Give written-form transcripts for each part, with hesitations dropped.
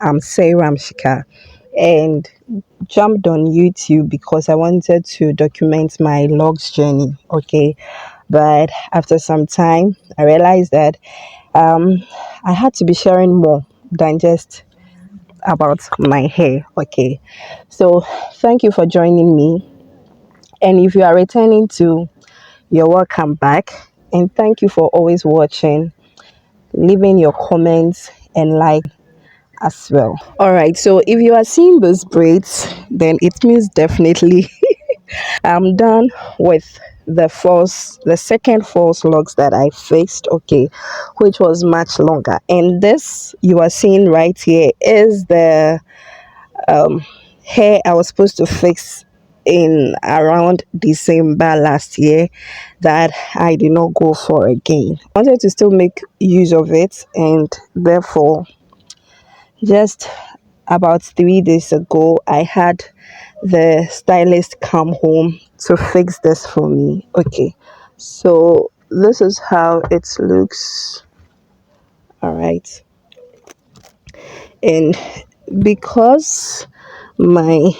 I'm Sayram Shika, and jumped on YouTube because I wanted to document my logs journey. Okay, but after some time, I realized that um, I had to be sharing more than just about my hair. Okay, so thank you for joining me, and if you are returning to, you're welcome back, and thank you for always watching, leaving your comments and like as well. All right, so if you are seeing those braids, then it means definitely I'm done with the second false locks that I fixed, okay, which was much longer. And this you are seeing right here is the hair I was supposed to fix in around December last year that I did not go for again. I wanted to still make use of it, and therefore just about 3 days ago, I had the stylist come home to fix this for me. Okay, so this is how it looks. All right, and because my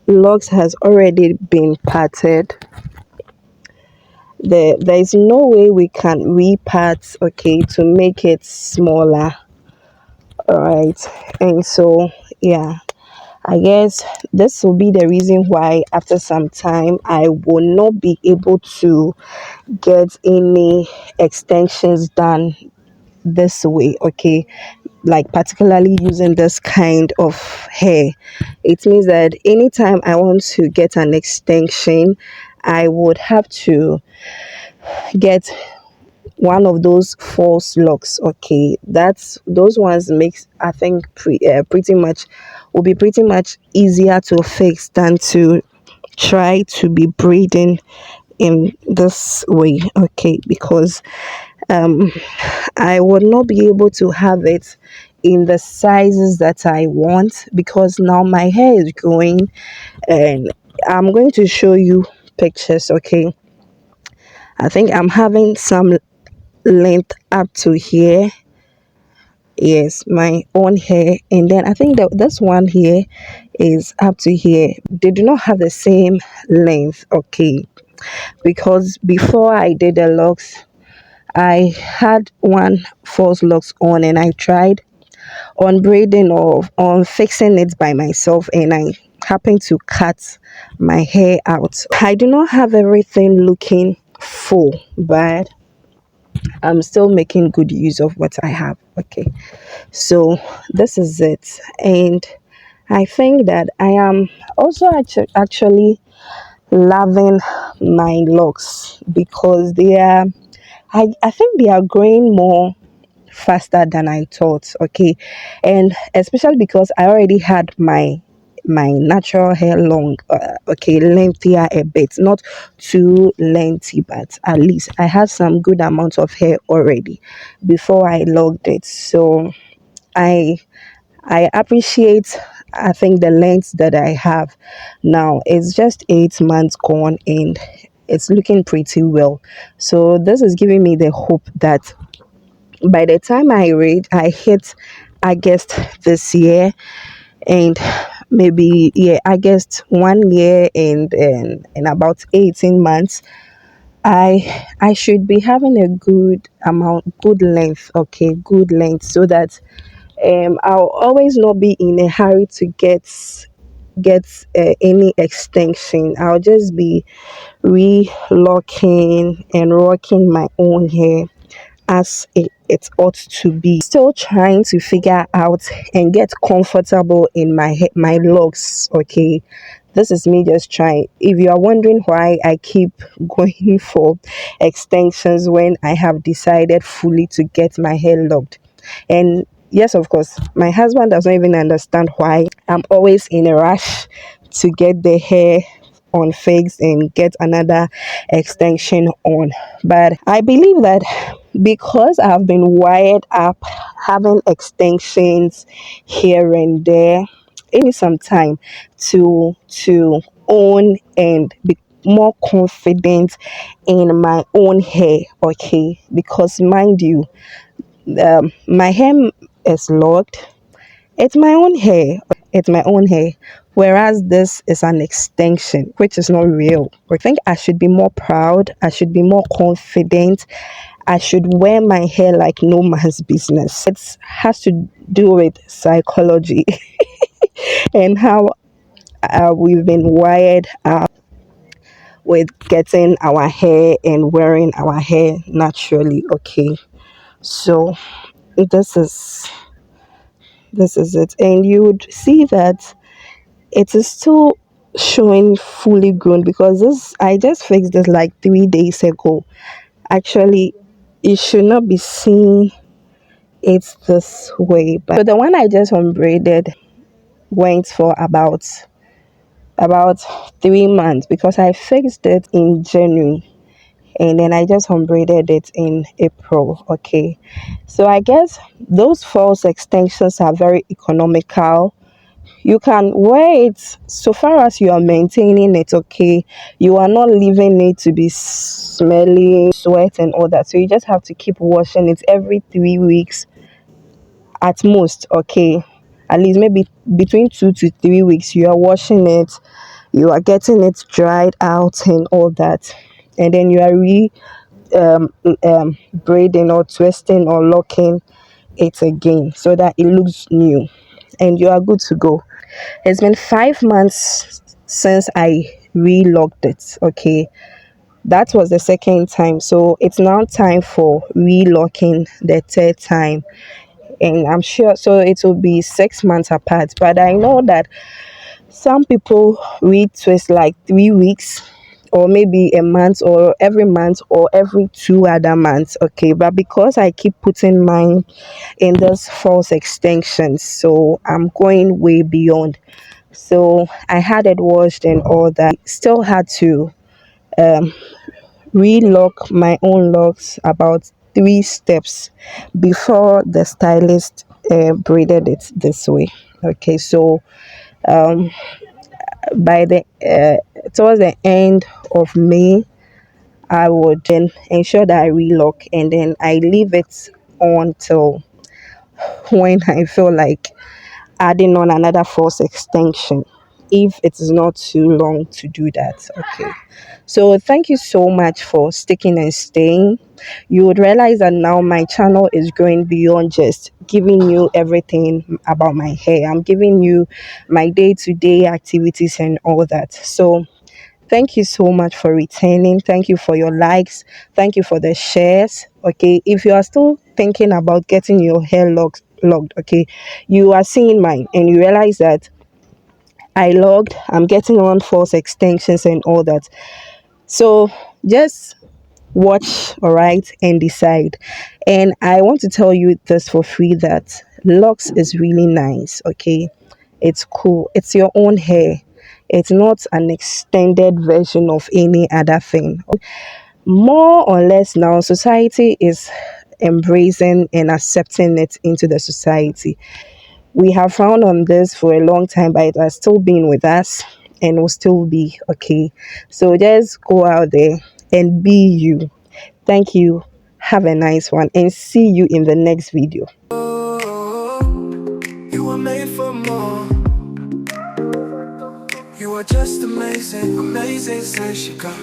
locks has already been parted, there is no way we can repart, okay, to make it smaller. All right, and so yeah, I guess this will be the reason why after some time I will not be able to get any extensions done this way, okay? Like particularly using this kind of hair. It means that anytime I want to get an extension, I would have to get one of those false locks. Okay, that's those ones makes I think pretty much will be pretty much easier to fix than to try to be braiding in this way. Okay, because um I would not be able to have it in the sizes that I want because now my hair is growing, and I'm going to show you pictures. Okay, I think I'm having some length up to here. Yes, my own hair, and then I think that this one here is up to here. They do not have the same length. Okay, because before I did the locks, I had one false locks on, and I tried on braiding or on fixing it by myself, and I happened to cut my hair out. I do not have everything looking full, but I'm still making good use of what I have. Okay, so this is it, and I think that I am also actually loving my locks because they are, I think they are growing more faster than I thought. Okay, and especially because I already had my natural hair long, okay, lengthier a bit, not too lengthy, but at least I had some good amount of hair already before I logged it. So I I appreciate, I think, the length that I have now. It's just 8 months gone, and it's looking pretty well. So this is giving me the hope that by the time I hit August this year, and maybe yeah, August 1 year and about 18 months, I should be having a good amount, good length, okay, good length, so that I'll always not be in a hurry to get any extension. I'll just be relocking and rocking my own hair as it ought to be. Still trying to figure out and get comfortable in my locks. Okay, this is me just trying. If you are wondering why I keep going for extensions when I have decided fully to get my hair locked, and yes, of course, my husband does not even understand why I'm always in a rush to get the hair on fixed and get another extension on. But I believe that because I've been wired up having extensions here and there, it needs some time to own and be more confident in my own hair. Okay, because mind you, my hair is locked, It's my own hair. It's my own hair. Whereas this is an extension, which is not real. I think I should be more proud. I should be more confident. I should wear my hair like no man's business. It has to do with psychology and how we've been wired with getting our hair and wearing our hair naturally. Okay, so this is this is it, and you would see that it is still showing fully grown because this I just fixed this like 3 days ago. Actually, it should not be seen it's this way, but so the one I just unbraided went for about 3 months because I fixed it in January and then I just unbraided it in April. Okay, so I guess those false extensions are very economical. You can wear it so far as you are maintaining it. Okay, you are not leaving it to be smelly, sweat, and all that. So you just have to keep washing it every 3 weeks at most. Okay, at least maybe between 2 to 3 weeks, you are washing it, you are getting it dried out, and all that. And then you are um, braiding or twisting or locking it again so that it looks new and you are good to go. It's been 5 months since I relocked it. Okay, that was the second time, so it's now time for relocking the third time, and I'm sure so it will be 6 months apart. But I know that some people retwist like 3 weeks or maybe a month or every month or every 2 other months. Okay, but because I keep putting mine in this false extensions, so I'm going way beyond. So I had it washed and all that. Still had to relock my own locks about 3 steps before the stylist braided it this way. Okay, so by the towards the end of May, I would then ensure that I relock and then I leave it on till when I feel like adding on another false extension if it is not too long to do that. Okay, so thank you so much for sticking and staying. You would realize that now my channel is going beyond just giving you everything about my hair. I'm giving you my day-to-day activities and all that. So thank you so much for returning. Thank you for your likes. Thank you for the shares. Okay, if you are still thinking about getting your hair locked, okay, you are seeing mine and you realize that I'm getting on false extensions and all that. So just watch, all right, and decide. And I want to tell you this for free that Locs is really nice. Okay, it's cool. It's your own hair. It's not an extended version of any other thing. More or less now, society is embracing and accepting it into the society. We have found on this for a long time, but it has still been with us and will still be. Okay, so just go out there and be you. Thank you. Have a nice one and see you in the next video. You were made for more. You are just amazing, amazing, says she got.